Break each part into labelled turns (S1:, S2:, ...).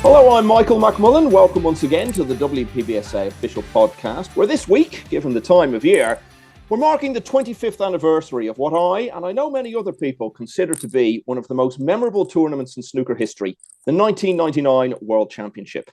S1: Hello, I'm Michael McMullan. Welcome once again to the WPBSA official podcast, where this week, given the time of year, we're marking the 25th anniversary of what and I know many other people, consider to be one of the most memorable tournaments in snooker history, the 1999 World Championship.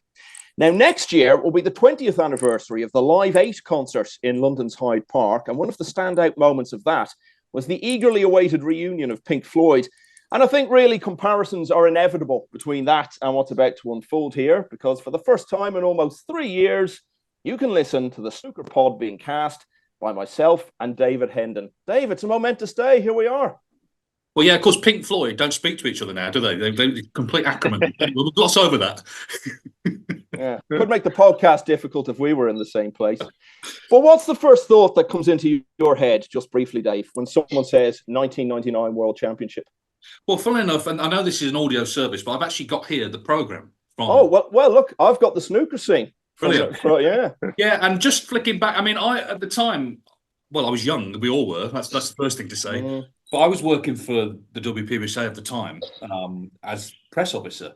S1: Now, next year will be the 20th anniversary of the Live 8 concert in London's Hyde Park, and one of the standout moments of that was the eagerly awaited reunion of Pink Floyd. And I think really comparisons are inevitable between that and what's about to unfold here, because for the first time in almost 3 years, you can listen to the Snooker Pod being cast by myself and David Hendon. Dave, it's a momentous day. Here we are.
S2: Well, yeah, of course, Pink Floyd don't speak to each other now, do they? They're complete acrimony. We'll gloss over that.
S1: Yeah, could make the podcast difficult if we were in the same place. But what's the first thought that comes into your head, just briefly, Dave, when someone says 1999 World Championship?
S2: Well, funnily enough, and I know this is an audio service, but I've actually got here the programme.
S1: Oh, well, look, I've got the snooker scene.
S2: Brilliant.
S1: Yeah.
S2: Yeah, and just flicking back, I mean, at the time, well, I was young, we all were, that's the first thing to say. Mm. But I was working for the WPBSA at the time as press officer.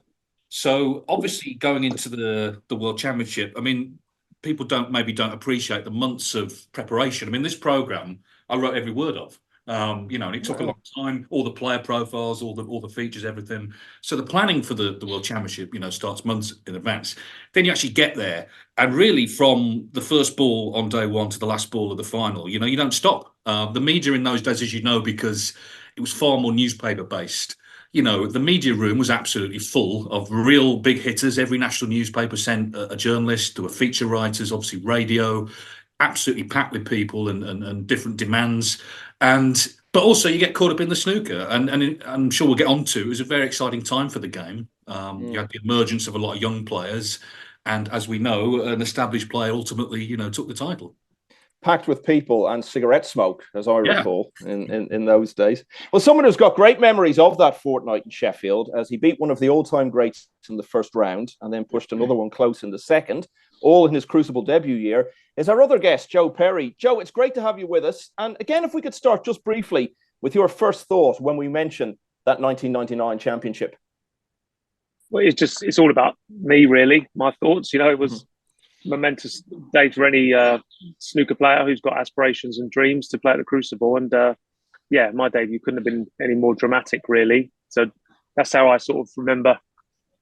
S2: So obviously going into the World Championship, I mean, people don't appreciate the months of preparation. I mean, this programme, I wrote every word of. And it took a long time, all the player profiles, all the features, everything. So the planning for the World Championship, starts months in advance. Then you actually get there. And really from the first ball on day one to the last ball of the final, you don't stop. The media in those days, as you know, because it was far more newspaper based, the media room was absolutely full of real big hitters. Every national newspaper sent a journalist. There were feature writers, obviously radio, absolutely packed with people and different demands. But also you get caught up in the snooker, and I'm sure we'll get on to. It was a very exciting time for the game. You had the emergence of a lot of young players, and as we know, an established player ultimately, took the title.
S1: Packed with people and cigarette smoke, as I recall, in those days. Well, someone who's got great memories of that fortnight in Sheffield, as he beat one of the all-time greats in the first round and then pushed another one close in the second, all in his Crucible debut year, is our other guest, Joe Perry. Joe, it's great to have you with us. And again, if we could start just briefly with your first thought when we mentioned that 1999 championship.
S3: Well, it's all about me, really. My thoughts, it was a momentous day for any snooker player who's got aspirations and dreams to play at the Crucible. And my debut couldn't have been any more dramatic, really. So that's how I sort of remember.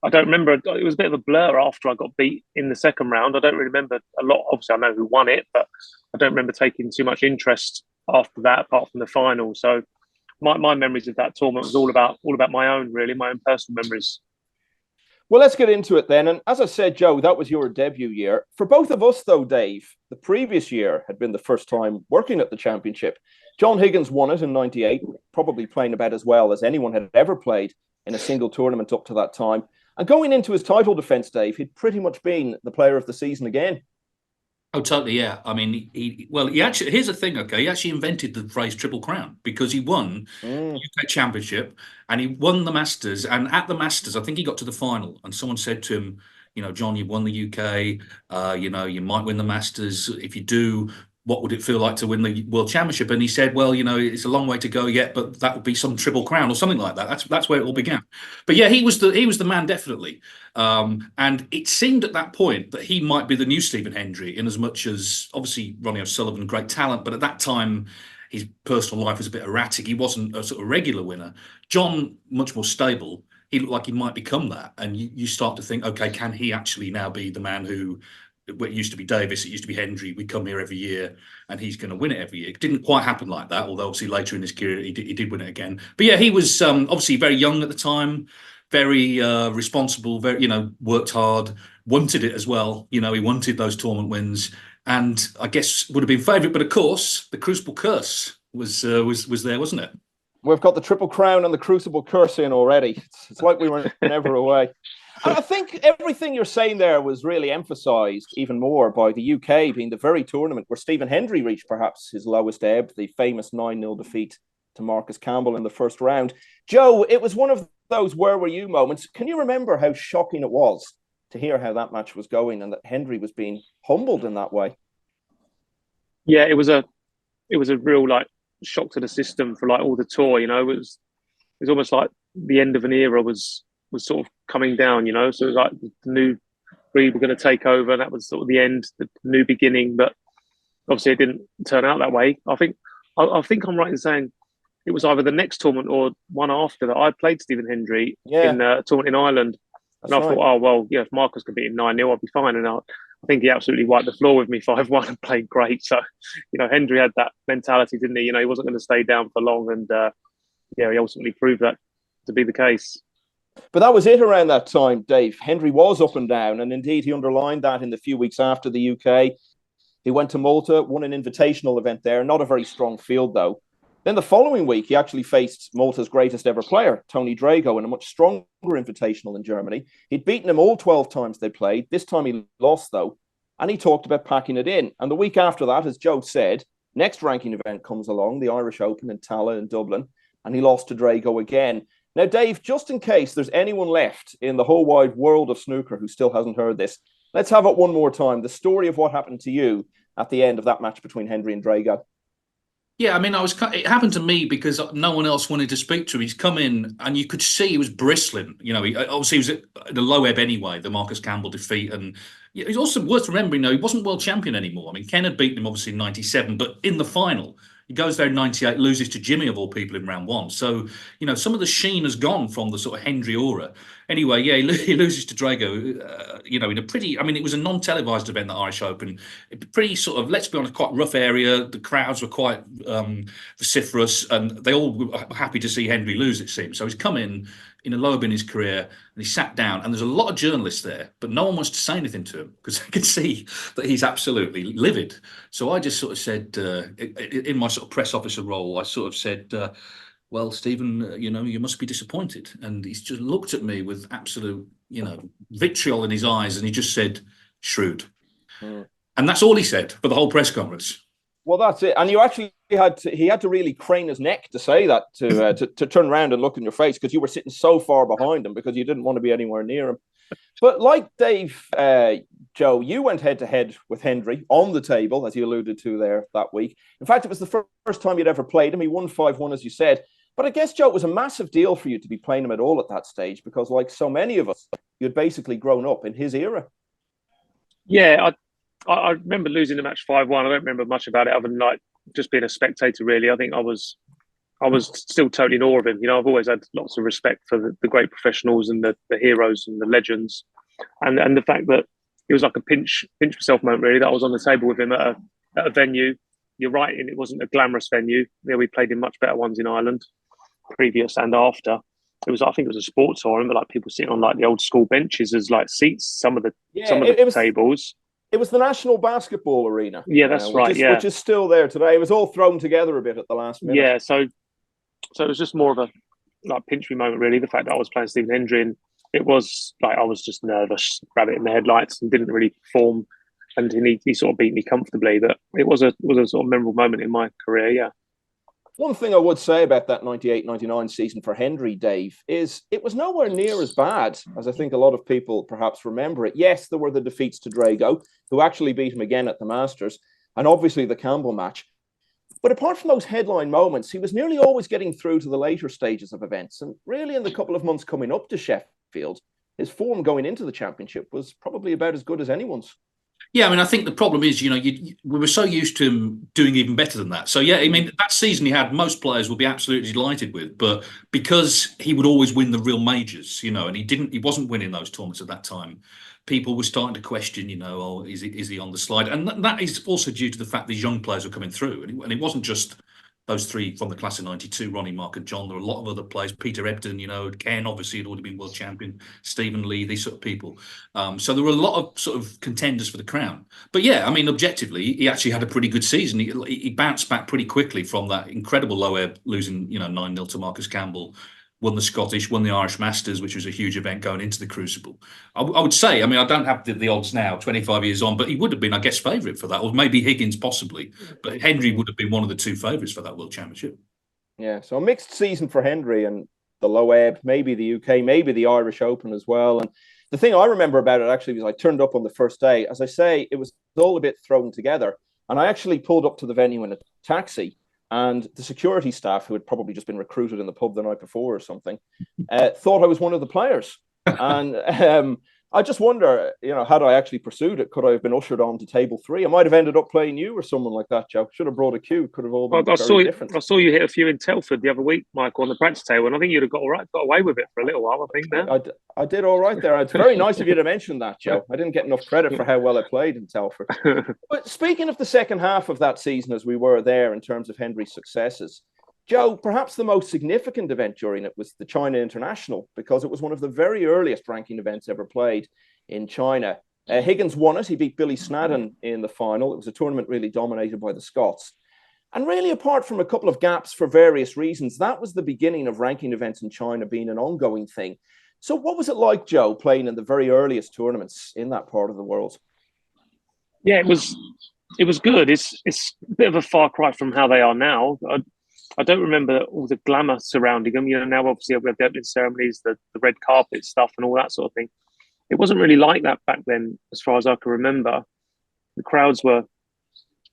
S3: I don't remember. It was a bit of a blur after I got beat in the second round. I don't really remember a lot. Obviously, I know who won it, but I don't remember taking too much interest after that, apart from the final. So my memories of that tournament was all about my own, really, my own personal memories.
S1: Well, let's get into it then. And as I said, Joe, that was your debut year. For both of us, though, Dave, the previous year had been the first time working at the championship. John Higgins won it in 98, probably playing about as well as anyone had ever played in a single tournament up to that time. And going into his title defence, Dave, he'd pretty much been the player of the season again.
S2: Oh, totally, yeah. I mean, he actually, here's the thing, okay? He actually invented the phrase Triple Crown because he won the UK Championship and he won the Masters. And at the Masters, I think he got to the final and someone said to him, John, you've won the UK, you might win the Masters. If you do, what would it feel like to win the World Championship? And he said, well, it's a long way to go yet, but that would be some Triple Crown or something like that. That's where it all began. But yeah, he was the man, definitely. And it seemed at that point that he might be the new Stephen Hendry, in as much as obviously Ronnie O'Sullivan, great talent, but at that time his personal life was a bit erratic. He wasn't a sort of regular winner. John, much more stable. He looked like he might become that. And you start to think, okay, can he actually now be the man who? It used to be Davis, it used to be Hendry. We come here every year and he's going to win it every year. It didn't quite happen like that, although obviously later in his career he did win it again. But yeah, he was obviously very young at the time, very responsible, very worked hard, wanted it as well. He wanted those tournament wins, and I guess would have been favourite. But of course, the Crucible curse was there, wasn't it?
S1: We've got the Triple Crown and the Crucible curse in already. It's like we were never away. I think everything you're saying there was really emphasised even more by the UK being the very tournament where Stephen Hendry reached perhaps his lowest ebb, the famous 9-0 defeat to Marcus Campbell in the first round. Joe, it was one of those where were you moments. Can you remember how shocking it was to hear how that match was going and that Hendry was being humbled in that way?
S3: Yeah, it was a real shock to the system for all the tour. It was almost like the end of an era was was sort of coming down, so it was like the new breed were going to take over, and that was sort of the end, the new beginning. But obviously it didn't turn out that way. I think I'm right in saying it was either the next tournament or one after that I played Stephen Hendry in a tournament in Ireland. And I thought, oh, well, yeah, if Marcus could beat him 9-0, I'll be fine. And I think he absolutely wiped the floor with me 5-1 and played great. So, Hendry had that mentality, didn't he? He wasn't going to stay down for long. And, he ultimately proved that to be the case.
S1: But that was it around that time, Dave. Hendry was up and down. And indeed, he underlined that in the few weeks after the UK. He went to Malta, won an invitational event there. Not a very strong field, though. Then the following week, he actually faced Malta's greatest ever player, Tony Drago, in a much stronger invitational in Germany. He'd beaten him all 12 times they played. This time he lost, though, and he talked about packing it in. And the week after that, as Joe said, next ranking event comes along, the Irish Open in Tallaght in Dublin, and he lost to Drago again. Now, Dave, just in case there's anyone left in the whole wide world of snooker who still hasn't heard this, let's have it one more time. The story of what happened to you at the end of that match between Hendry and Drago.
S2: Yeah, I mean, it happened to me because no one else wanted to speak to him. He's come in and you could see he was bristling. Obviously he was at the low ebb anyway, the Marcus Campbell defeat. And it's also worth remembering, he wasn't world champion anymore. I mean, Ken had beaten him obviously in 97, but in the final, he goes there in 98, loses to Jimmy of all people in round one. So, some of the sheen has gone from the sort of Hendry aura. Anyway, yeah, he loses to Drago, in a pretty, it was a non-televised event, the Irish Open. Pretty sort of, let's be honest, quite rough area. The crowds were quite vociferous and they all were happy to see Hendry lose, it seems. So he's come in a low ebb in his career and he sat down and there's a lot of journalists there, but no one wants to say anything to him because they can see that he's absolutely livid. So I just sort of said, in my sort of press officer role, I sort of said, well, Stephen, you must be disappointed. And he's just looked at me with absolute, vitriol in his eyes. And he just said, shrewd. Mm. And that's all he said for the whole press conference.
S1: Well, that's it. And you actually he had to really crane his neck to say that, to turn around and look in your face because you were sitting so far behind him because you didn't want to be anywhere near him. But like Dave, Joe, you went head-to-head with Hendry on the table, as you alluded to there that week. In fact, it was the first time you'd ever played him. He won 5-1, as you said. But I guess, Joe, it was a massive deal for you to be playing him at all at that stage because, like so many of us, you'd basically grown up in his era.
S3: Yeah, I remember losing the match 5-1. I don't remember much about it other than just being a spectator, really. I think I was still totally in awe of him. I've always had lots of respect for the great professionals and the heroes and the legends. And the fact that it was like a pinch myself moment, really, that I was on the table with him at a venue. You're right, and it wasn't a glamorous venue. We played in much better ones in Ireland, previous and after. I think it was a sports hall. I remember people sitting on the old school benches as seats. Some of the tables.
S1: It was the National Basketball Arena.
S3: Yeah, that's right.
S1: Which is still there today. It was all thrown together a bit at the last minute.
S3: Yeah, so it was just more of a pinch me moment, really. The fact that I was playing Stephen Hendry, and it was I was just nervous, rabbit in the headlights, and didn't really perform. And he sort of beat me comfortably. But it was a sort of memorable moment in my career. Yeah.
S1: One thing I would say about that 98-99 season for Hendry, Dave, is it was nowhere near as bad as I think a lot of people perhaps remember it. Yes, there were the defeats to Drago, who actually beat him again at the Masters, and obviously the Campbell match. But apart from those headline moments, he was nearly always getting through to the later stages of events. And really in the couple of months coming up to Sheffield, his form going into the championship was probably about as good as anyone's.
S2: Yeah, I think the problem is, we were so used to him doing even better than that. So, yeah, that season he had, most players will be absolutely delighted with. But because he would always win the real majors, and he wasn't winning those tournaments at that time, people were starting to question, is he on the slide? And that is also due to the fact these young players were coming through. And it wasn't just those three from the class of 92, Ronnie, Mark and John. There were a lot of other players. Peter Ebdon, Ken obviously had already been world champion, Stephen Lee, these sort of people. So there were a lot of sort of contenders for the crown. But yeah, objectively, he actually had a pretty good season. He bounced back pretty quickly from that incredible low ebb, losing 9-0 to Marcus Campbell. Won the Scottish, won the Irish Masters, which was a huge event going into the Crucible. I would say, I don't have the odds now, 25 years on, but he would have been, I guess, favourite for that, or maybe Higgins possibly. But Hendry would have been one of the two favourites for that World Championship.
S1: Yeah, so a mixed season for Hendry and the low ebb, maybe the UK, maybe the Irish Open as well. And the thing I remember about it actually was I turned up on the first day. As I say, it was all a bit thrown together. And I actually pulled up to the venue in a taxi. And the security staff, who had probably just been recruited in the pub the night before or something, thought I was one of the players. And I just wonder, had I actually pursued it, could I have been ushered on to table 3? I might have ended up playing you or someone like that, Joe. Should have brought a cue. Could have all been very different.
S3: I saw you hit a few in Telford the other week, Michael, on the practice table, and I think you'd have got away with it for a little while, I think. There.
S1: I did all right there. It's very nice of you to mention that, Joe. I didn't get enough credit for how well I played in Telford. But speaking of the second half of that season, as we were there in terms of Hendry's successes, Joe, perhaps the most significant event during it was the China International, because it was one of the very earliest ranking events ever played in China. Higgins won it. He beat Billy Snadden in the final. It was a tournament really dominated by the Scots. And really, apart from a couple of gaps for various reasons, that was the beginning of ranking events in China being an ongoing thing. So what was it like, Joe, playing in the very earliest tournaments in that part of the world?
S3: Yeah, it was good. It's a bit of a far cry from how they are now. I don't remember all the glamour surrounding them. Now obviously we have the opening ceremonies, the red carpet stuff and all that sort of thing. It wasn't really like that back then, as far as I can remember. The crowds were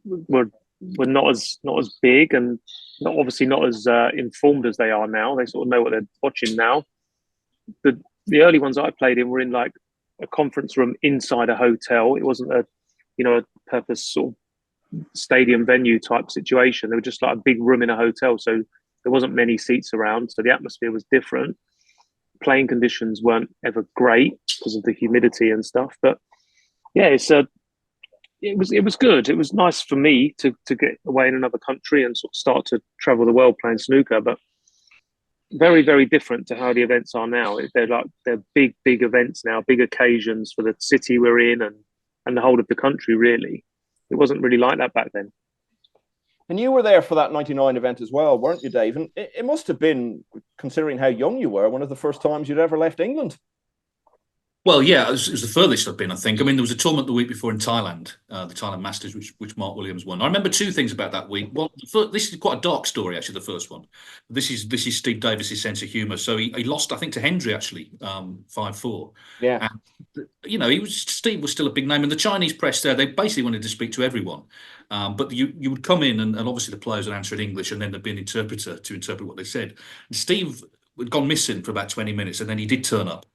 S3: not as big and obviously not as informed as they are now. They sort of know what they're watching now. The early ones I played in were in like a conference room inside a hotel. It wasn't a purpose sort of stadium venue type situation. They were just like a big room in a hotel, so there wasn't many seats around, so the atmosphere was different. Playing conditions weren't ever great because of the humidity and stuff, but yeah, it was good. It was nice for me to get away in another country and sort of start to travel the world playing snooker, but very, very different to how the events are now. They're big events now, big occasions for the city we're in and the whole of the country, really. It wasn't really like that back then.
S1: And you were there for that 99 event as well, weren't you, Dave? And it must have been, considering how young you were, one of the first times you'd ever left England.
S2: Well, yeah, it was the furthest I've been, I think. I mean, there was a tournament the week before in Thailand, the Thailand Masters, which Mark Williams won. I remember two things about that week. One, this is quite a dark story, actually, the first one. This is Steve Davis's sense of humour. So he lost, I think, to Hendry, actually, 5-4.
S1: Yeah.
S2: And, Steve was still a big name. And the Chinese press there, they basically wanted to speak to everyone. But you would come in and obviously the players would answer in English and then there'd be an interpreter to interpret what they said. And Steve had gone missing for about 20 minutes and then he did turn up.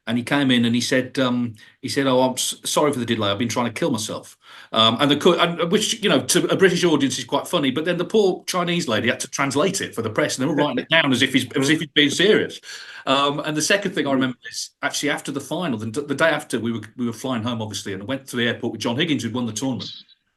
S2: And he came in and he said, "Oh, I'm sorry for the delay. I've been trying to kill myself." Which, to a British audience is quite funny. But then the poor Chinese lady had to translate it for the press, and they were writing it down as if he's being serious. And the second thing I remember is actually after the final, the day after we were flying home, obviously, and I went to the airport with John Higgins, who'd won the tournament.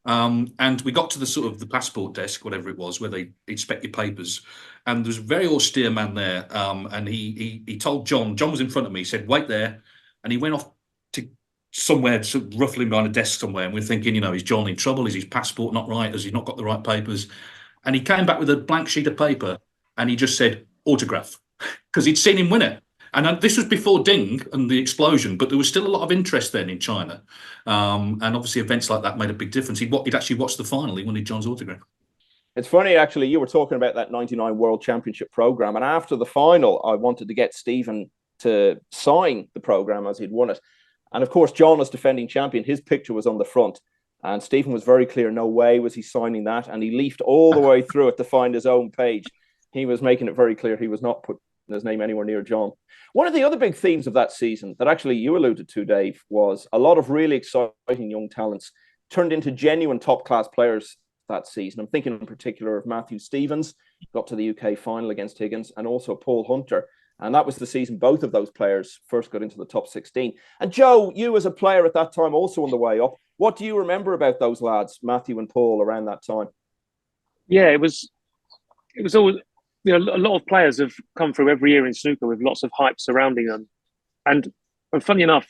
S2: And we got to the sort of the passport desk, whatever it was, where they inspect your papers. And there was a very austere man there. And he told John was in front of me. He said, "Wait there." And he went off to somewhere, sort of ruffling behind a desk somewhere. And we're thinking, is John in trouble? Is his passport not right? Has he not got the right papers? And he came back with a blank sheet of paper and he just said, "Autograph," because he'd seen him win it. And this was before Ding and the explosion, but there was still a lot of interest then in China. And obviously events like that made a big difference. He'd actually watched the final. He wanted John's autograph.
S1: It's funny, actually, you were talking about that 99 World Championship program. And after the final, I wanted to get Stephen to sign the program as he'd won it. And of course, John, as defending champion, his picture was on the front. And Stephen was very clear, no way was he signing that. And he leafed all the way through it to find his own page. He was making it very clear he was not putting his name anywhere near John. One of the other big themes of that season that actually you alluded to, Dave, was a lot of really exciting young talents turned into genuine top-class players that season. I'm thinking in particular of Matthew Stevens, got to the UK final against Higgins, and also Paul Hunter. And that was the season both of those players first got into the top 16. And Joe, you as a player at that time, also on the way up, what do you remember about those lads, Matthew and Paul, around that time?
S3: Yeah, it was always... a lot of players have come through every year in snooker with lots of hype surrounding them. And funny enough,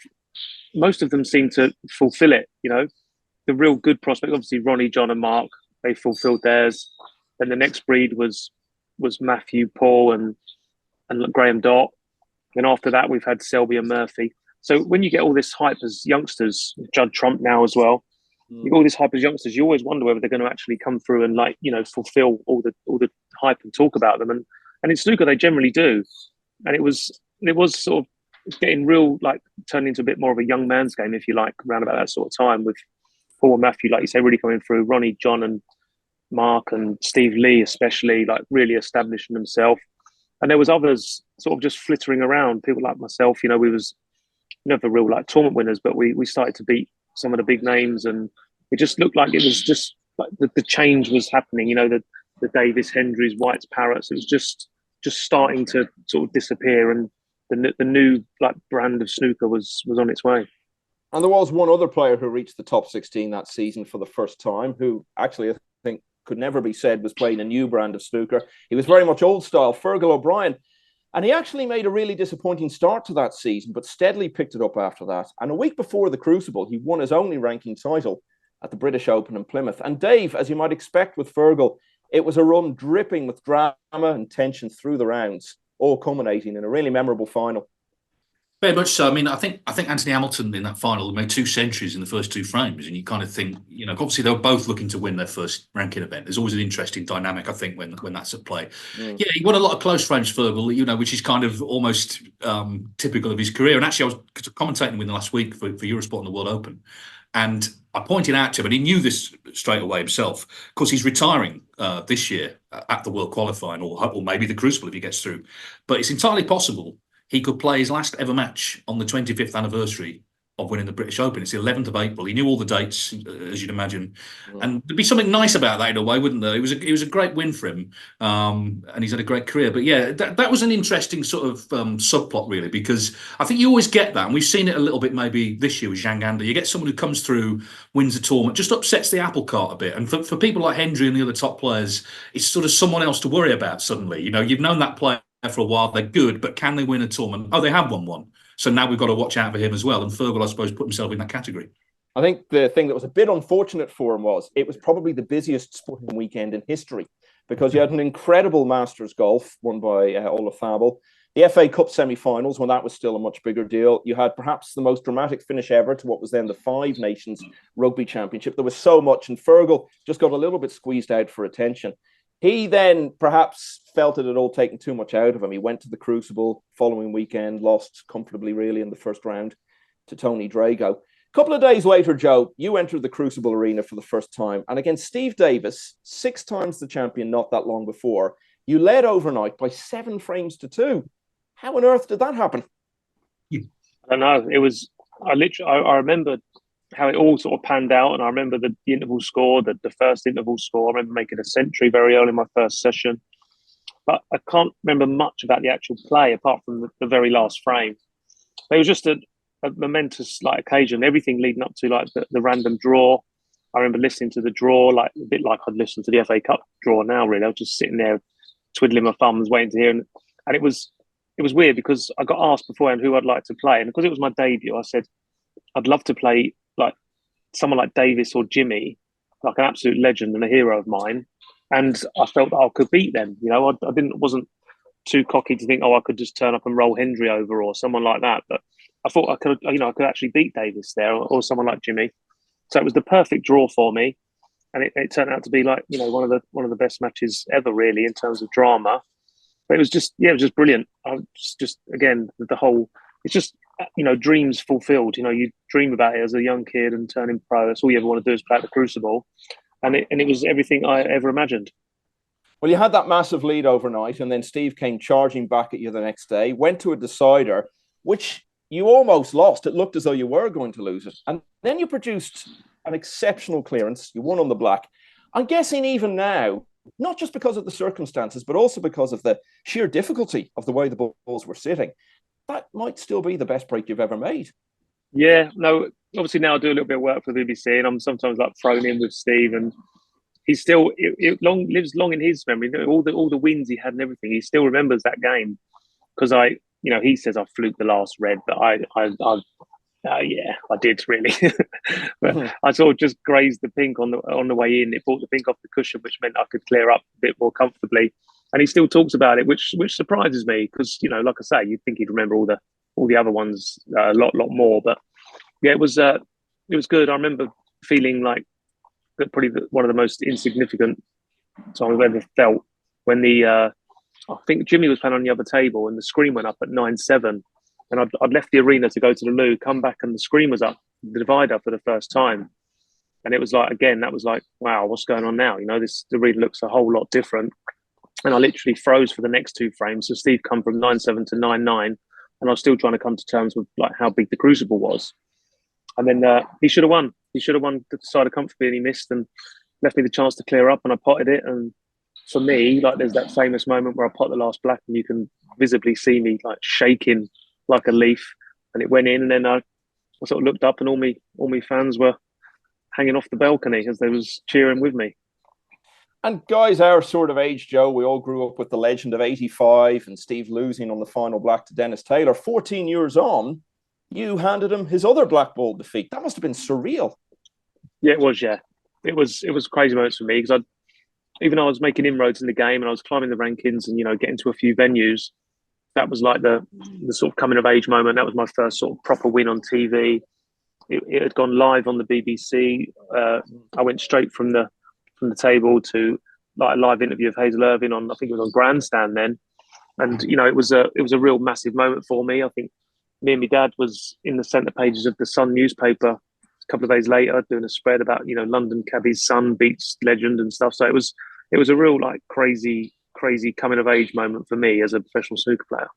S3: most of them seem to fulfill it, The real good prospects, obviously Ronnie, John and Mark, they fulfilled theirs. Then the next breed was Matthew, Paul and Graham Dott. And after that, we've had Selby and Murphy. So when you get all this hype as youngsters, Judd Trump now as well, you get all this hype as youngsters, you always wonder whether they're going to actually come through and fulfill all the hype and talk about them. And in snooker, they generally do. And it was sort of getting real, turned into a bit more of a young man's game, if you like, around about that sort of time with Paul and Matthew, like you say, really coming through. Ronnie, John Mark and Steve Lee, especially, like really establishing himself. And there was others sort of just flittering around. People like myself, we was never real like tournament winners, but we started to beat some of the big names, and it just looked like it was just like the change was happening. The Davis, Hendrys, Whites, Parrots. It was just starting to sort of disappear, and the new like brand of snooker was on its way.
S1: And there was one other player who reached the top 16 that season for the first time, who actually I think could never be said was playing a new brand of snooker. He was very much old style, Fergal O'Brien. And he actually made a really disappointing start to that season, but steadily picked it up after that. And a week before the Crucible, he won his only ranking title at the British Open in Plymouth. And Dave, as you might expect with Fergal, it was a run dripping with drama and tension through the rounds, all culminating in a really memorable final.
S2: Very much so. I mean, I think Anthony Hamilton in that final made 2 centuries in the first 2 frames, and you kind of think, obviously they were both looking to win their first ranking event. There's always an interesting dynamic, I think, when that's at play. Yeah, he won a lot of close frames, Fergal, which is kind of almost typical of his career. And actually, I was commentating with him last week for Eurosport in the World Open, and I pointed out to him, and he knew this straight away himself, because he's retiring this year at the World Qualifying, or maybe the Crucible if he gets through. But it's entirely possible he could play his last ever match on the 25th anniversary of winning the British Open. It's the 11th of April. He knew all the dates, as you'd imagine. And there'd be something nice about that in a way, wouldn't there? It was a great win for him. And he's had a great career. But yeah, that was an interesting sort of subplot, really, because I think you always get that. And we've seen it a little bit maybe this year with Zhang Anda. You get someone who comes through, wins a tournament, just upsets the apple cart a bit. And for people like Hendry and the other top players, it's sort of someone else to worry about suddenly. You've known that player for a while, they're good, but can they win a tournament? Oh, they have won one. So now we've got to watch out for him as well. And Fergal, I suppose, put himself in that category.
S1: I think the thing that was a bit unfortunate for him was it was probably the busiest sporting weekend in history, because you had an incredible Masters golf won by Olaf Fabel, the FA Cup semi-finals when that was still a much bigger deal. You had perhaps the most dramatic finish ever to what was then the Five Nations Rugby Championship. There was so much, and Fergal just got a little bit squeezed out for attention. He then perhaps felt it had all taken too much out of him. He went to the Crucible following weekend, lost comfortably really in the first round to Tony Drago. A couple of days later, Joe, you entered the Crucible arena for the first time. And against Steve Davis, 6 times the champion not that long before, you led overnight by 7 frames to 2. How on earth did that happen?
S3: I don't know. It was, I remember how it all sort of panned out, and I remember the interval score, the first interval score. I remember making a century very early in my first session, but I can't remember much about the actual play apart from the very last frame. But it was just a momentous like occasion. Everything leading up to like the random draw. I remember listening to the draw like a bit like I'd listen to the FA Cup draw now. Really, I was just sitting there twiddling my thumbs, waiting to hear, and it was weird because I got asked beforehand who I'd like to play, and because it was my debut, I said I'd love to play like someone like Davis or Jimmy, like an absolute legend and a hero of mine. And I felt that I could beat them. I wasn't too cocky to think, I could just turn up and roll Hendry over or someone like that. But I thought I could actually beat Davis there or someone like Jimmy. So it was the perfect draw for me. And it turned out to be like, one of the best matches ever, really, in terms of drama. But it was just brilliant. I just again, the whole, it's just, dreams fulfilled. You dream about it as a young kid and turning pro. That's all you ever want to do is play at the Crucible. And it was everything I ever imagined.
S1: Well, you had that massive lead overnight, and then Steve came charging back at you the next day, went to a decider, which you almost lost. It looked as though you were going to lose it. And then you produced an exceptional clearance. You won on the black. I'm guessing even now, not just because of the circumstances, but also because of the sheer difficulty of the way the balls were sitting, that might still be the best break you've ever made.
S3: Yeah, no, obviously now I do a little bit of work for the BBC, and I'm sometimes like thrown in with Steve, and he's still lives long in his memory. All the wins he had and everything, he still remembers that game because he says I fluked the last red, but yeah, I did really. But I sort of just grazed the pink on the way in. It brought the pink off the cushion, which meant I could clear up a bit more comfortably. And he still talks about it, which surprises me because like I say, you'd think he'd remember all the other ones a lot more. But yeah, it was good. I remember feeling like probably one of the most insignificant times I've ever felt when I think Jimmy was playing on the other table and the screen went up at 9-7, and I'd left the arena to go to the loo, come back and the screen was up, the divider for the first time, And it was like, again, that was like, wow, what's going on now? You know, the read looks a whole lot different. And I literally froze for the next 2 frames. So Steve come from 9-7 to 9-9, and I was still trying to come to terms with like how big the Crucible was. And then he should have won. He should have won the side comfortably, and he missed and left me the chance to clear up, and I potted it. And for me, like, there's that famous moment where I pot the last black, and you can visibly see me like shaking like a leaf, and it went in. And then I sort of looked up, and all me fans were hanging off the balcony as they was cheering with me.
S1: And guys our sort of age, Joe, we all grew up with the legend of 85 and Steve losing on the final black to Dennis Taylor. 14 years on, you handed him his other black ball defeat. That must have been surreal.
S3: Yeah, it was. Yeah, it was crazy moments for me, because even though I was making inroads in the game and I was climbing the rankings and, you know, getting to a few venues, that was like the sort of coming of age moment. That was my first sort of proper win on TV. It had gone live on the BBC. I went straight from the table to like a live interview of Hazel Irvine on, I think it was on Grandstand then. And, you know, it was a real massive moment for me. I think me and my dad was in the centre pages of the Sun newspaper a couple of days later doing a spread about, you know, London cabbie's son beats legend and stuff. So it was a real like crazy coming of age moment for me as a professional snooker player.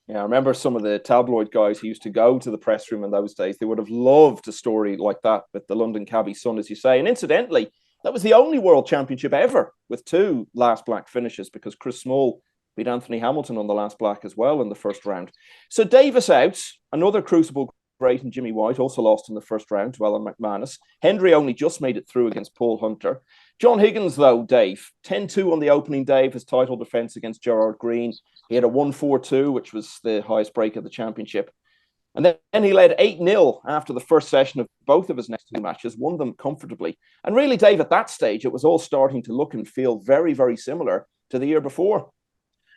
S1: Yeah, I remember some of the tabloid guys who used to go to the press room in those days. They would have loved a story like that with the London cabbie son, as you say. And incidentally, that was the only World Championship ever with 2 last black finishes, because Chris Small beat Anthony Hamilton on the last black as well in the first round. So Davis out, another Crucible great, and Jimmy White also lost in the first round to Alan McManus. Hendry only just made it through against Paul Hunter. John Higgins, though, Dave, 10-2 on the opening day of his title defence against Gerard Green. He had a 1-4-2, which was the highest break of the championship. And then he led 8-0 after the first session of both of his next 2 matches, won them comfortably. And really, Dave, at that stage, it was all starting to look and feel very, very similar to the year before.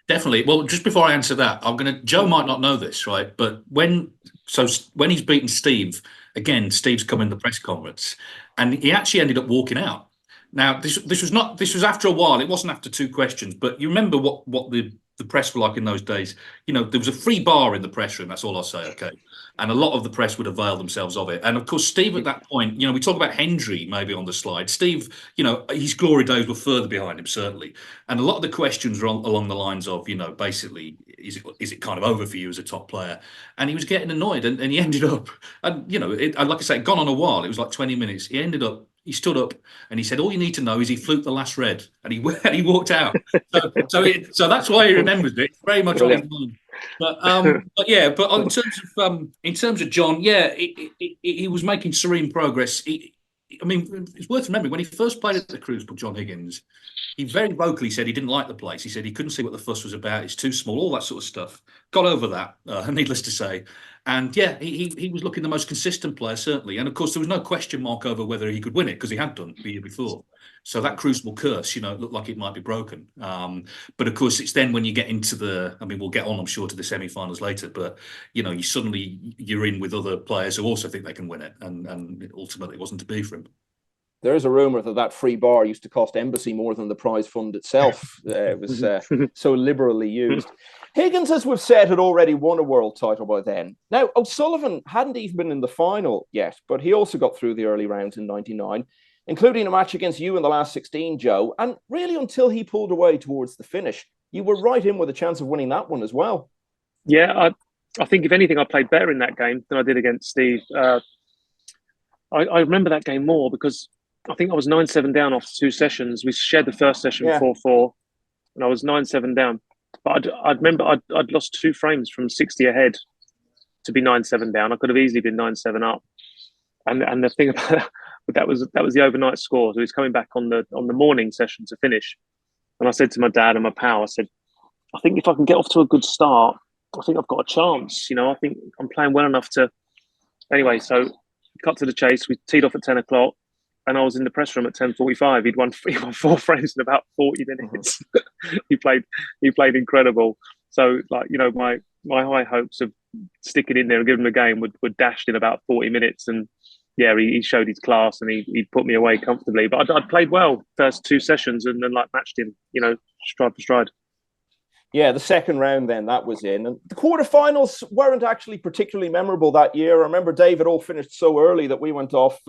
S2: Definitely. Well, just before I answer that, Joe might not know this, right? But when he's beaten Steve, again, Steve's come in the press conference, and he actually ended up walking out. Now, this was after a while. It wasn't after 2 questions, but you remember what the press were like in those days. You know, there was a free bar in the press room. That's all I'll say. Okay. And a lot of the press would avail themselves of it. And of course, Steve at that point, you know, we talk about Hendry maybe on the slide. Steve, you know, his glory days were further behind him, certainly. And a lot of the questions were along the lines of, you know, basically, is it kind of over for you as a top player? And he was getting annoyed, and he ended up, and, you know, like I say, it gone on a while. It was like 20 minutes. He stood up and he said, all you need to know is he fluked the last red, and he walked out. So that's why he remembers it. It's very much on his mind. But in terms of John, yeah, he was making serene progress. I mean, it's worth remembering when he first played at the Crucible, John Higgins, he very vocally said he didn't like the place. He said he couldn't see what the fuss was about. It's too small, all that sort of stuff. Got over that, needless to say. And yeah, he was looking the most consistent player, certainly. And of course, there was no question mark over whether he could win it, because he had done the year before. So that Crucible curse, you know, looked like it might be broken. But of course, it's then when you get into we'll get on, I'm sure, to the semi-finals later. But, you know, you're in with other players who also think they can win it. And ultimately, it wasn't to be for him.
S1: There is a rumour that free bar used to cost Embassy more than the prize fund itself. It was so liberally used. Higgins, as we've said, had already won a world title by then. Now, O'Sullivan hadn't even been in the final yet, but he also got through the early rounds in 99, including a match against you in the last 16, Joe. And really, until he pulled away towards the finish, you were right in with a chance of winning that one as well.
S3: Yeah, I think, if anything, I played better in that game than I did against Steve. I remember that game more because I think I was 9-7 down after 2 sessions. We shared the first session 4-4, and I was 9-7 down. But I remember I'd lost 2 frames from 60 ahead to be 9-7 down. I could have easily been 9-7 up. And the thing about that was the overnight score. So he was coming back on the morning session to finish. And I said to my dad and my pal, I said, I think if I can get off to a good start, I think I've got a chance. You know, I think I'm playing well enough to. Anyway, so cut to the chase. We teed off at 10 o'clock. And I was in the press room at 10:45. He'd won 4 frames in about 40 minutes. He played incredible. So, like, you know, my high hopes of sticking in there and giving him a game were dashed in about 40 minutes. And yeah, he showed his class, and he put me away comfortably. But I'd played well first 2 sessions, and then like matched him, you know, stride for stride.
S1: Yeah, the second round then, that was in. And the quarterfinals weren't actually particularly memorable that year. I remember David all finished so early that we went off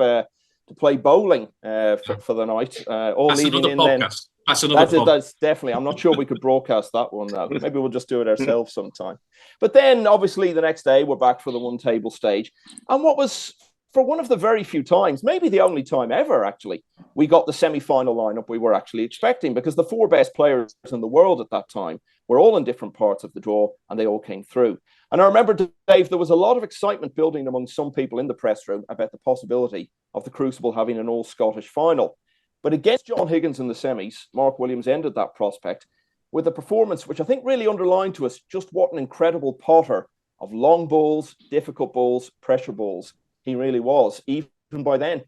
S1: to play bowling for the night. All
S2: That's
S1: leading
S2: another
S1: in
S2: podcast.
S1: then.
S2: That's another podcast.
S1: That's definitely. I'm not sure we could broadcast that one now. Maybe we'll just do it ourselves sometime. But then, obviously, the next day we're back for the one table stage, and what was, for one of the very few times, maybe the only time ever, actually, we got the semi-final lineup we were actually expecting, because the 4 best players in the world at that time were all in different parts of the draw, and they all came through. And I remember, Dave, there was a lot of excitement building among some people in the press room about the possibility of the Crucible having an all-Scottish final. But against John Higgins in the semis, Mark Williams ended that prospect with a performance which I think really underlined to us just what an incredible potter of long balls, difficult balls, pressure balls he really was, even by then.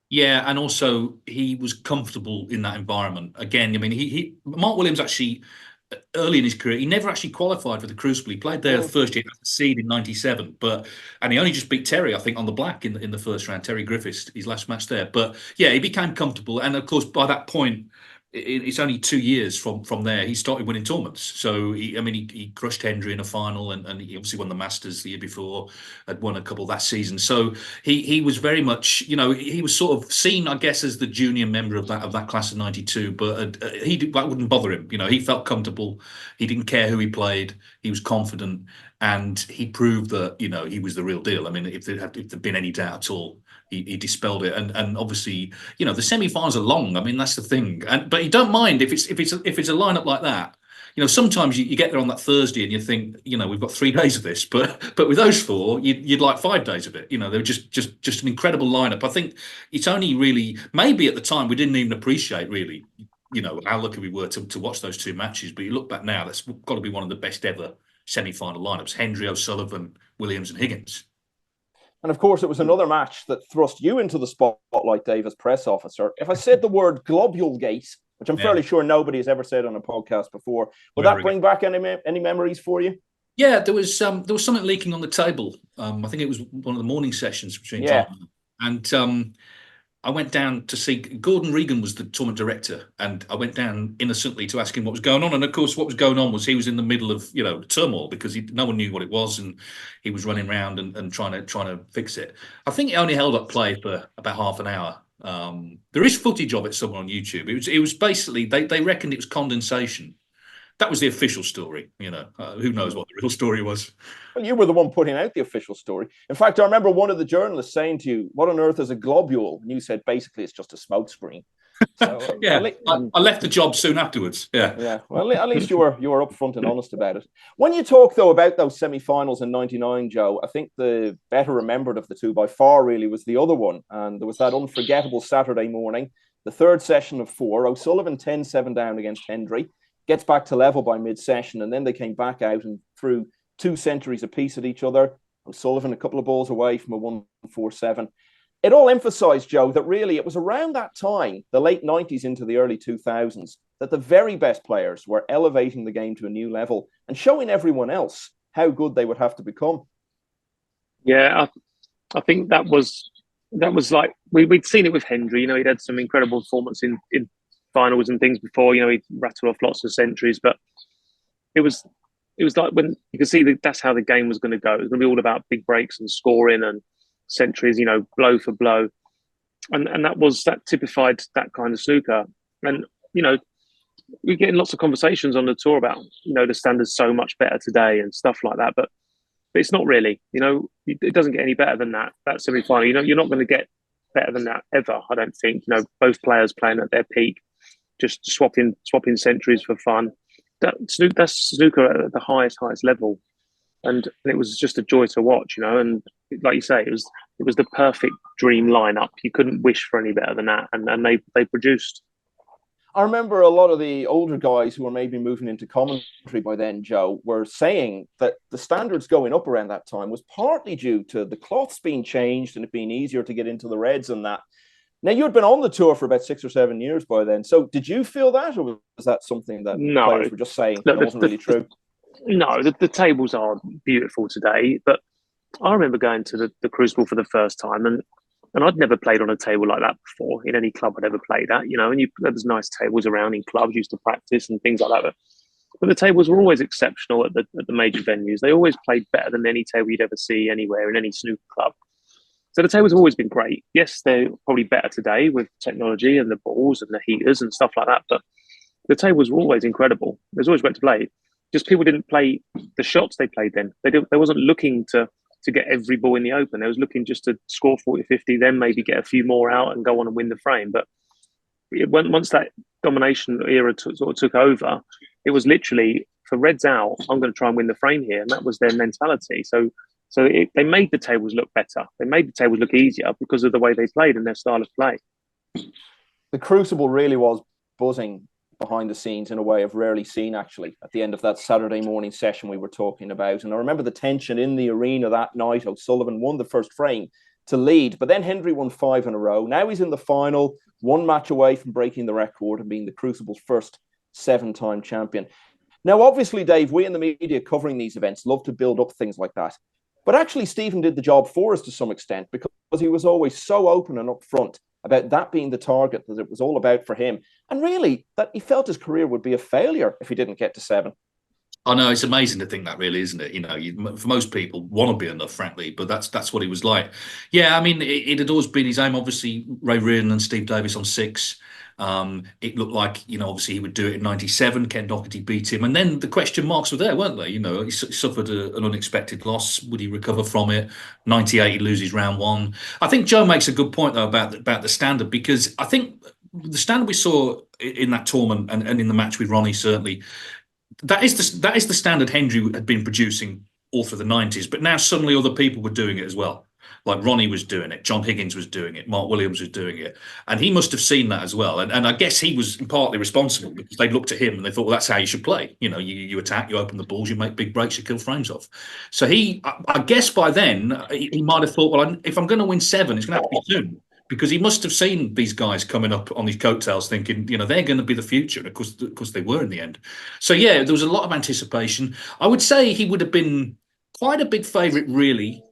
S2: Yeah, and also he was comfortable in that environment. Again, I mean, Mark Williams actually, early in his career, he never actually qualified for the Crucible. He played there the first year as a seed in '97, and he only just beat Terry, I think, on the black in the first round. Terry Griffiths, his last match there. But yeah, he became comfortable, and of course, by that point, it's only 2 years from there he started winning tournaments. So he crushed Hendry in a final, and he obviously won the Masters the year before, had won a couple that season. So he was very much, he was sort of seen, I guess, as the junior member of that class of '92, but that wouldn't bother him. He felt comfortable. He didn't care who he played. He was confident, and he proved that he was the real deal. I mean, if there'd been any doubt at all, he dispelled it, and obviously, the semi-finals are long. I mean, that's the thing. But you don't mind if it's a lineup like that. Sometimes you get there on that Thursday and you think, we've got 3 days of this, but with those 4, you'd like 5 days of it. They were just an incredible lineup. I think it's only really, maybe at the time we didn't even appreciate really, how lucky we were to watch those 2 matches. But you look back now, that's got to be one of the best ever semi-final lineups: Hendry, O'Sullivan, Williams, and Higgins.
S1: And of course, it was another match that thrust you into the spotlight, Dave, as press officer. If I said the word globule gate, which I'm fairly sure nobody has ever said on a podcast before, would that bring back any memories for you?
S2: Yeah, there was something leaking on the table. I think it was one of the morning sessions between Tom and I went down to see Gordon Regan was the tournament director, and I went down innocently to ask him what was going on. And of course, what was going on was he was in the middle of turmoil because no one knew what it was, and he was running around and trying to fix it. I think he only held up play for about half an hour. There is footage of it somewhere on YouTube. It was basically they reckoned it was condensation. That was the official story. Who knows what the real story was.
S1: Well, you were the one putting out the official story. In fact, I remember one of the journalists saying to you, "What on earth is a globule?" And you said, basically, it's just a smoke screen. So,
S2: I left the job soon afterwards.
S1: Yeah. Well, at least you were upfront and honest about it. When you talk though about those semi-finals in '99, Joe, I think the better remembered of the 2 by far really was the other one, and there was that unforgettable Saturday morning, the 3rd session of 4. O'Sullivan 10-7 down against Hendry, gets back to level by mid-session, and then they came back out and threw 2 centuries apiece at each other. O'Sullivan a couple of balls away from a 1-4-7. It all emphasised, Joe, that really it was around that time, the late 90s into the early 2000s, that the very best players were elevating the game to a new level and showing everyone else how good they would have to become.
S3: Yeah, I think that was like we'd seen it with Hendry. He'd had some incredible performance in finals and things before. He'd rattled off lots of centuries, but it was like when you could see that that's how the game was going to go. It was going to be all about big breaks and scoring and centuries, blow for blow, and that typified that kind of snooker. And we're getting lots of conversations on the tour about the standard's so much better today and stuff like that, but it's not really. It doesn't get any better than that semi-final. You're not going to get better than that ever, I don't think. Both players playing at their peak, just swapping centuries for fun. That's snooker at the highest level, and it was just a joy to watch. And like you say, it was the perfect dream lineup. You couldn't wish for any better than that, and they produced.
S1: I remember a lot of the older guys who were maybe moving into commentary by then, Joe, were saying that the standards going up around that time was partly due to the cloths being changed and it being easier to get into the reds and that. Now, you'd been on the tour for about 6 or 7 years by then. So did you feel that, or was that something that players were just saying that wasn't really true?
S3: No, the tables are beautiful today, but I remember going to the Crucible for the first time, and I'd never played on a table like that before in any club I'd ever played at, and there was nice tables around in clubs, used to practice and things like that. But the tables were always exceptional at the major venues. They always played better than any table you'd ever see anywhere in any snooker club. So the tables have always been great. Yes, they're probably better today with technology and the balls and the heaters and stuff like that. But the tables were always incredible. There's always great to play. Just people didn't play the shots they played then. They wasn't looking to get every ball in the open. They was looking just to score 40-50, then maybe get a few more out and go on and win the frame. But once that domination era sort of took over, it was literally, for Reds out, I'm going to try and win the frame here. And that was their mentality. So they made the tables look better. They made the tables look easier because of the way they played and their style of play.
S1: The Crucible really was buzzing behind the scenes in a way I've rarely seen, actually, at the end of that Saturday morning session we were talking about. And I remember the tension in the arena that night. O'Sullivan won the first frame to lead, but then Hendry won 5 in a row. Now he's in the final, 1 match away from breaking the record and being the Crucible's first 7-time champion. Now, obviously, Dave, we in the media covering these events love to build up things like that. But actually, Stephen did the job for us to some extent because he was always so open and upfront about that being the target that it was all about for him. And really, that he felt his career would be a failure if he didn't get to 7.
S2: I know, it's amazing to think that, really, isn't it? You know, for most people, want to be enough, frankly, but that's what he was like. Yeah, I mean, it had always been his aim. Obviously, Ray Reardon and Steve Davis on 6. It looked like, obviously he would do it in 97. Ken Doherty beat him. And then the question marks were there, weren't they? He suffered an unexpected loss. Would he recover from it? 98, he loses round 1. I think Joe makes a good point, though, about the standard, because I think the standard we saw in that tournament and in the match with Ronnie, certainly, that is the standard Hendry had been producing all through the 90s. But now suddenly other people were doing it as well. Like Ronnie was doing it, John Higgins was doing it, Mark Williams was doing it. And he must have seen that as well. And I guess he was partly responsible because they looked at him and they thought, well, that's how you should play. You attack, you open the balls, you make big breaks, you kill frames off. So I guess by then, he might have thought, well, if I'm going to win 7, it's going to have to be soon. Because he must have seen these guys coming up on these coattails thinking, they're going to be the future. And of course they were in the end. So, yeah, there was a lot of anticipation. I would say he would have been quite a big favourite, really.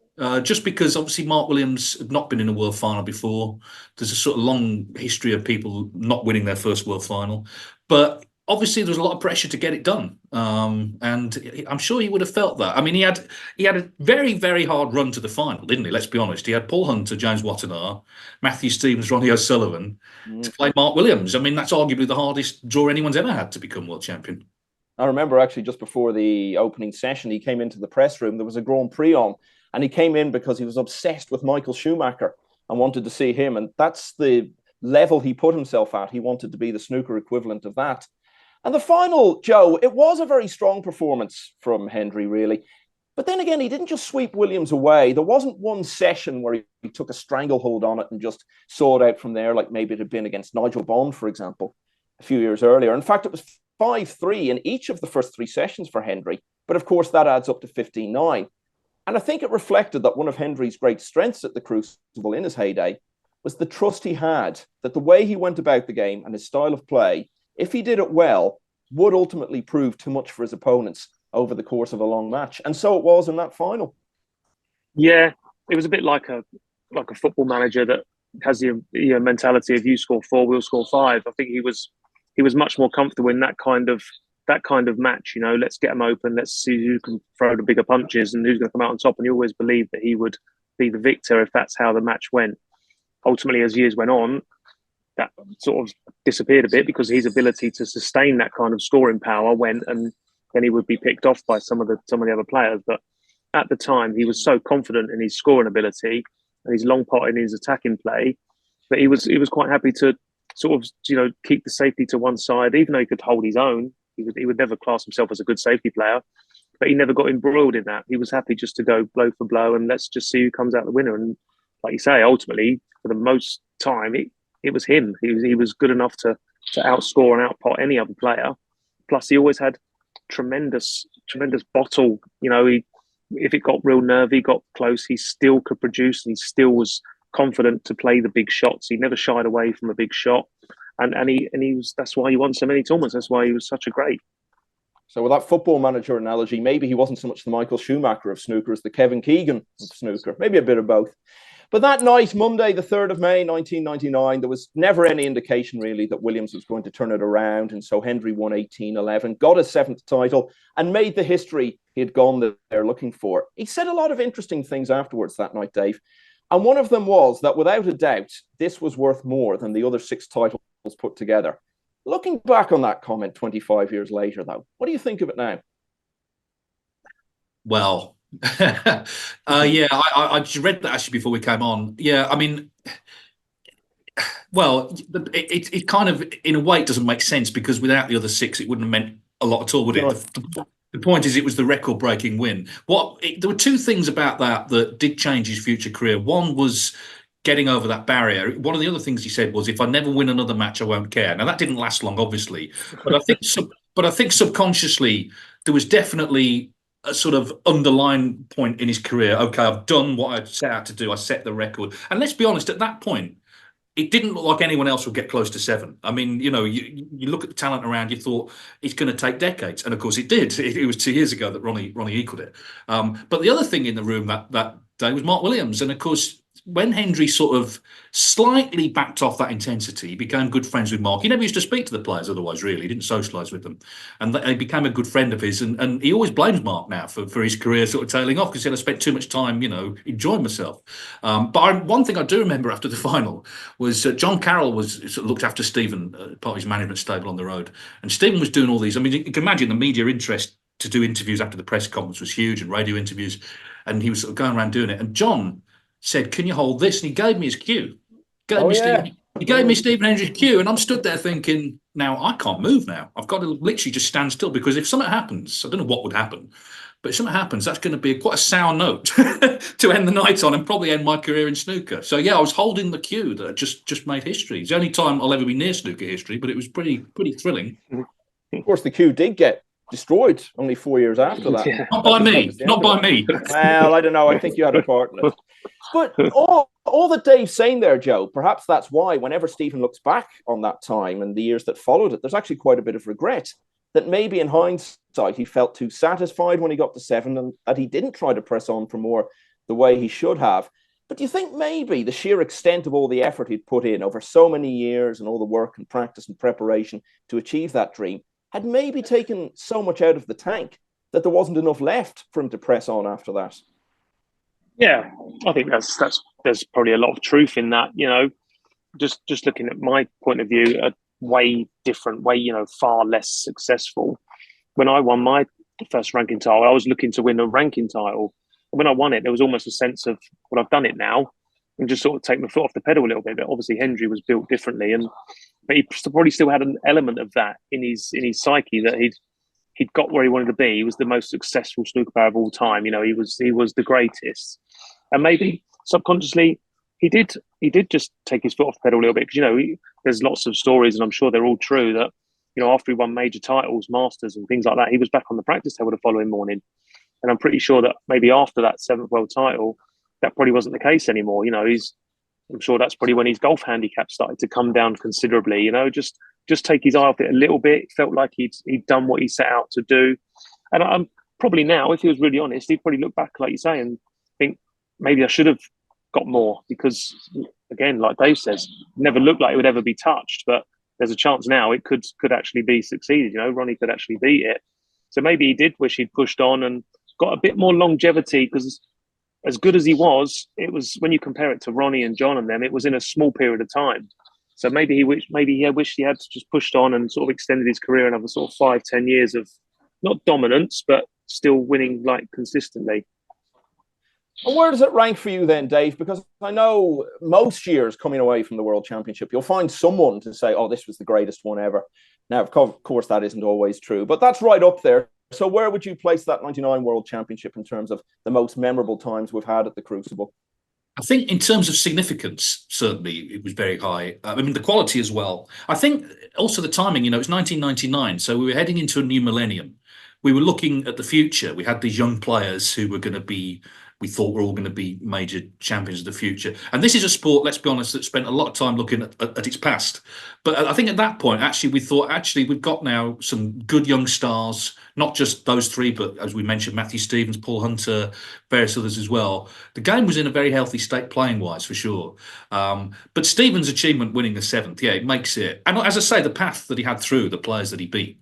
S2: Just because obviously Mark Williams had not been in a world final before. There's a sort of long history of people not winning their first world final. But obviously there was a lot of pressure to get it done. And I'm sure he would have felt that. I mean, he had a very, very hard run to the final, didn't he? Let's be honest. He had Paul Hunter, James Watanabe, Matthew Stevens, Ronnie O'Sullivan to play Mark Williams. I mean, that's arguably the hardest draw anyone's ever had to become world champion.
S1: I remember actually just before the opening session, he came into the press room. There was a Grand Prix on. And he came in because he was obsessed with Michael Schumacher and wanted to see him. And that's the level he put himself at. He wanted to be the snooker equivalent of that. And the final, Joe, it was a very strong performance from Hendry, really. But then again, he didn't just sweep Williams away. There wasn't one session where he took a stranglehold on it and just saw it out from there, like maybe it had been against Nigel Bond, for example, a few years earlier. In fact, it was 5-3 in each of the first 3 sessions for Hendry. But of course, that adds up to 15-9. And I think it reflected that one of Hendry's great strengths at the Crucible in his heyday was the trust he had that the way he went about the game and his style of play, if he did it well, would ultimately prove too much for his opponents over the course of a long match. And so it was in that final.
S3: Yeah, it was a bit like a football manager that has the mentality of you score 4, we'll score 5. I think he was much more comfortable in that kind of match. Let's get them open. Let's see who can throw the bigger punches and who's going to come out on top. And he always believed that he would be the victor if that's how the match went. Ultimately, as years went on, that sort of disappeared a bit because his ability to sustain that kind of scoring power went, and then he would be picked off by some of the other players. But at the time, he was so confident in his scoring ability and his long pot in his attacking play that he was quite happy to sort of keep the safety to one side, even though he could hold his own. He would never class himself as a good safety player, but he never got embroiled in that. He was happy just to go blow for blow and let's just see who comes out the winner. And like you say, ultimately, for the most time, it was him. He was good enough to outscore and outpot any other player. Plus, he always had tremendous bottle. If it got real nervy, got close, he still could produce and he still was confident to play the big shots. He never shied away from a big shot. And he was. That's why he won so many tournaments. That's why he was such a great.
S1: So with that football manager analogy, maybe he wasn't so much the Michael Schumacher of snooker as the Kevin Keegan of snooker. Maybe a bit of both. But that night, Monday, the 3rd of May, 1999, there was never any indication really that Williams was going to turn it around. And so Hendry won 18-11, got his 7th title and made the history he had gone there looking for. He said a lot of interesting things afterwards that night, Dave. And one of them was that, without a doubt, this was worth more than the other 6 titles put together. Looking back on that comment 25 years later, though, what do you think of it now?
S2: Well, yeah, I just read that actually before we came on. Yeah, I mean, well, it kind of, in a way, it doesn't make sense, because without the other 6, it wouldn't have meant a lot at all, would it? The point is, it was the record-breaking win. There were 2 things about that did change his future career. One was getting over that barrier. One of the other things he said was, "If I never win another match, I won't care." Now, that didn't last long, obviously, but I think subconsciously there was definitely a sort of underlying point in his career. Okay, I've done what I set out to do. I set the record, and let's be honest, at that point, it didn't look like anyone else would get close to 7. I mean, you look at the talent around, you thought it's going to take decades. And of course it did. It was 2 years ago that Ronnie equaled it. But the other thing in the room that day was Mark Williams. And of course, when Hendry sort of slightly backed off that intensity, he became good friends with Mark. He never used to speak to the players otherwise, really. He didn't socialise with them. And he became a good friend of his. And he always blames Mark now for his career sort of tailing off, because he said, "I spent too much time, enjoying myself." But one thing I do remember after the final was John Carroll looked after Stephen, part of his management stable on the road. And Stephen was doing all these. I mean, you can imagine the media interest to do interviews after the press conference was huge, and radio interviews. And he was sort of going around doing it. And John said, "Can you hold this?" And he gave me his cue. He gave me Stephen Hendry's cue, and I'm stood there thinking, now I can't move now. I've got to literally just stand still, because if something happens, I don't know what would happen, but if something happens, that's going to be quite a sour note to end the night on, and probably end my career in snooker. So yeah, I was holding the cue that just made history. It's the only time I'll ever be near snooker history, but it was pretty thrilling.
S1: Of course, the cue did get destroyed only 4 years after that.
S3: Yeah.
S2: Not by me.
S1: Well, I don't know. I think you had a part in it. But all that Dave's saying there, Joe, perhaps that's why whenever Stephen looks back on that time and the years that followed it, there's actually quite a bit of regret that maybe in hindsight he felt too satisfied when he got to 7, and that he didn't try to press on for more the way he should have. But do you think maybe the sheer extent of all the effort he'd put in over so many years, and all the work and practice and preparation to achieve that dream, had maybe taken so much out of the tank that there wasn't enough left for him to press on after that?
S3: Yeah, I think there's probably a lot of truth in that. Just looking at my point of view, a way different, far less successful. When I won my first ranking title, I was looking to win a ranking title. And when I won it, there was almost a sense of, well, I've done it now, and just sort of take my foot off the pedal a little bit. But obviously Hendry was built differently, but he probably still had an element of that in his psyche, that he'd got where he wanted to be. He was the most successful snooker player of all time. He was the greatest. And maybe subconsciously he did just take his foot off the pedal a little bit, because there's lots of stories, and I'm sure they're all true, that after he won major titles, masters and things like that, he was back on the practice table the following morning. And I'm pretty sure that maybe after that 7th world title, that probably wasn't the case anymore. I'm sure that's probably when his golf handicap started to come down considerably. Just take his eye off it a little bit. It felt like he'd done what he set out to do. And I'm probably now, if he was really honest, he'd probably look back, like you say, and think, maybe I should have got more, because, again, like Dave says, never looked like it would ever be touched. But there's a chance now it could actually be succeeded. Ronnie could actually beat it. So maybe he did wish he'd pushed on and got a bit more longevity, because as good as he was, it was, when you compare it to Ronnie and John and them, it was in a small period of time. So maybe he wished he had just pushed on and sort of extended his career another sort of 5-10 years of not dominance, but still winning consistently.
S1: And where does it rank for you then, Dave? Because I know most years coming away from the World Championship, you'll find someone to say, "Oh, this was the greatest one ever." Now, of course, that isn't always true, but that's right up there. So where would you place that 99 World Championship in terms of the most memorable times we've had at the Crucible?
S2: I think in terms of significance, certainly it was very high. I mean, the quality as well. I think also the timing, it's 1999, so we were heading into a new millennium. We were looking at the future. We had these young players who were going to be, we thought were all going to be major champions of the future. And this is a sport, let's be honest, that spent a lot of time looking at its past. But I think at that point, we thought, we've got now some good young stars, not just those 3, but as we mentioned, Matthew Stevens, Paul Hunter, various others as well. The game was in a very healthy state playing-wise, for sure. But Stevens' achievement winning the 7th, it makes it. And as I say, the path that he had through, the players that he beat,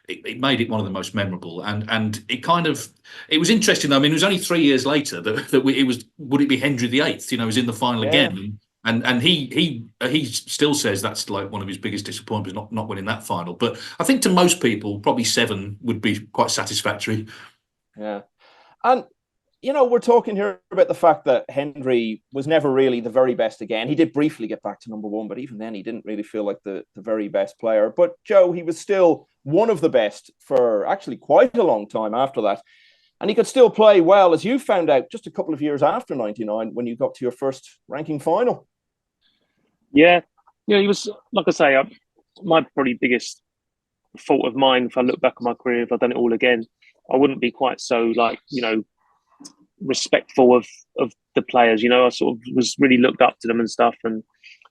S2: It made it one of the most memorable, and it was interesting. I mean, it was only 3 years later that would it be Hendry VIII? Was in the final again, and he still says that's like one of his biggest disappointments, not winning that final. But I think to most people, probably 7 would be quite satisfactory.
S1: Yeah, and we're talking here about the fact that Hendry was never really the very best again. He did briefly get back to number 1, but even then he didn't really feel like the very best player. But Joe, he was still one of the best for actually quite a long time after that. And he could still play well, as you found out just a couple of years after 99 when you got to your first ranking final.
S3: Yeah, he was, like I say, my probably biggest fault of mine, if I look back on my career, if I'd done it all again, I wouldn't be quite so respectful of the players. I sort of was really looked up to them and stuff, and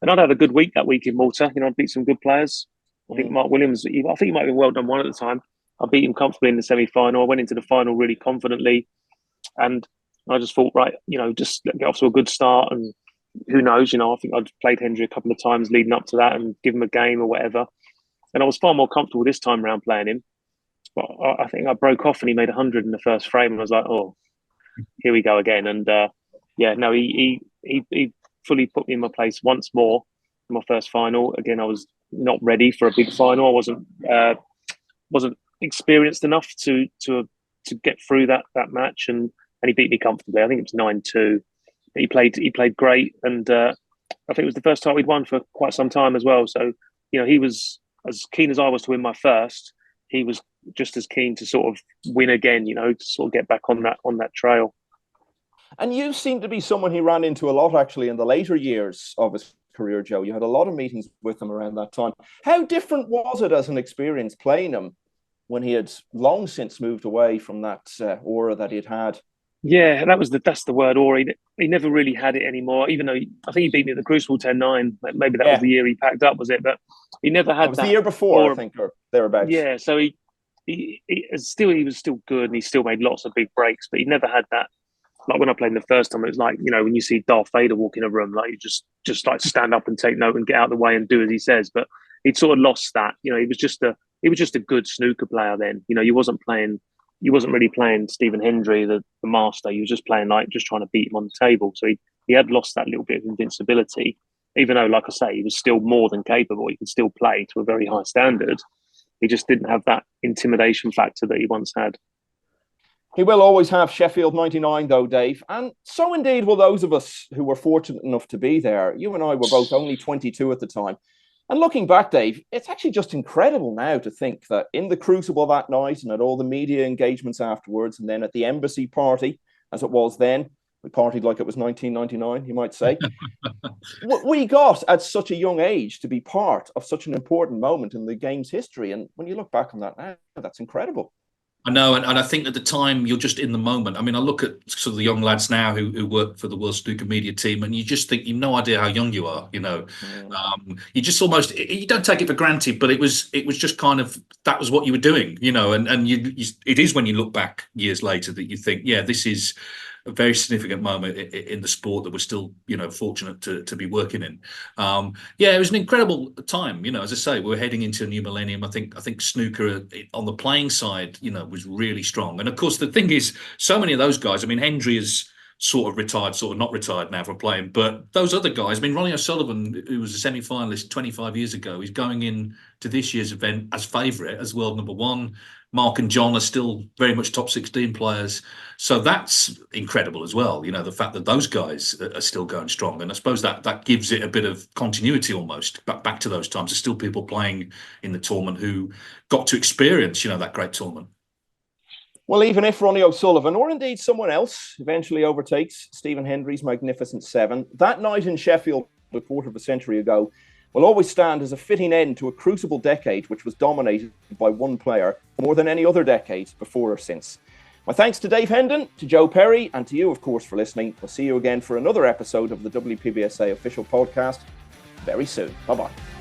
S3: I'd had a good week that week in Malta. I beat some good players. I think Mark Williams, I think he might have been well done one at the time. I beat him comfortably in the semi-final. I went into the final really confidently, and I just thought, right, just get off to a good start, and who knows, I think I'd played Hendry a couple of times leading up to that and give him a game or whatever, and I was far more comfortable this time around playing him. But I think I broke off and he made 100 in the first frame, and I was like, oh, here we go again. And he fully put me in my place once more in my first final. Again, I was not ready for a big final. I wasn't experienced enough to get through that match, and he beat me comfortably. I think it was 9-2. He played great, and I think it was the first time we'd won for quite some time as well. So he was as keen as I was to win my first. He was just as keen to sort of win again, to sort of get back on that trail.
S1: And you seem to be someone he ran into a lot, actually, in the later years of his career, Joe. You had a lot of meetings with him around that time. How different was it as an experience playing him when he had long since moved away from that aura that he'd had?
S3: Yeah, that's the word, aura. He never really had it anymore, even though I think he beat me at the Crucible 10-9. Maybe that was the year he packed up, was it? But he never had that. It was
S1: the year before, I think, or thereabouts.
S3: Yeah, so he was still good, and he still made lots of big breaks, but he never had that. Like when I played him the first time, it was like, when you see Darth Vader walk in a room, like you just like stand up and take note and get out of the way and do as he says. But he'd sort of lost that. He was just a good snooker player then. He wasn't really playing Stephen Hendry, the master. He was just playing just trying to beat him on the table. So he had lost that little bit of invincibility, even though, like I say, he was still more than capable. He could still play to a very high standard. He just didn't have that intimidation factor that he once had.
S1: He will always have Sheffield 99, though, Dave. And so indeed will those of us who were fortunate enough to be there. You and I were both only 22 at the time. And looking back, Dave, it's actually just incredible now to think that in the Crucible that night and at all the media engagements afterwards, and then at the embassy party, as it was then, we partied like it was 1999, you might say. We got at such a young age to be part of such an important moment in the game's history. And when you look back on that now, that's incredible.
S2: I know, and I think at the time you're just in the moment. I mean, I look at sort of the young lads now who work for the World Snooker Media team, and you just think you've no idea how young you are. You just almost you don't take it for granted, but it was just kind of that was what you were doing, and it is when you look back years later that you think, yeah, this is a very significant moment in the sport that we're still, fortunate to be working in. It was an incredible time. As I say, we're heading into a new millennium. I think snooker on the playing side, was really strong. And of course, the thing is, so many of those guys. I mean, Hendry is sort of retired, sort of not retired now from playing. But those other guys, I mean, Ronnie O'Sullivan, who was a semi-finalist 25 years ago, he's going in to this year's event as favourite, as world number 1. Mark and John are still very much top 16 players. So that's incredible as well. The fact that those guys are still going strong. And I suppose that gives it a bit of continuity almost back to those times. There's still people playing in the tournament who got to experience, that great tournament.
S1: Well, even if Ronnie O'Sullivan, or indeed someone else, eventually overtakes Stephen Hendry's magnificent 7, that night in Sheffield a quarter of a century ago will always stand as a fitting end to a crucible decade which was dominated by one player more than any other decade before or since. My thanks to Dave Hendon, to Joe Perry, and to you, of course, for listening. We'll see you again for another episode of the WPBSA official podcast very soon. Bye-bye.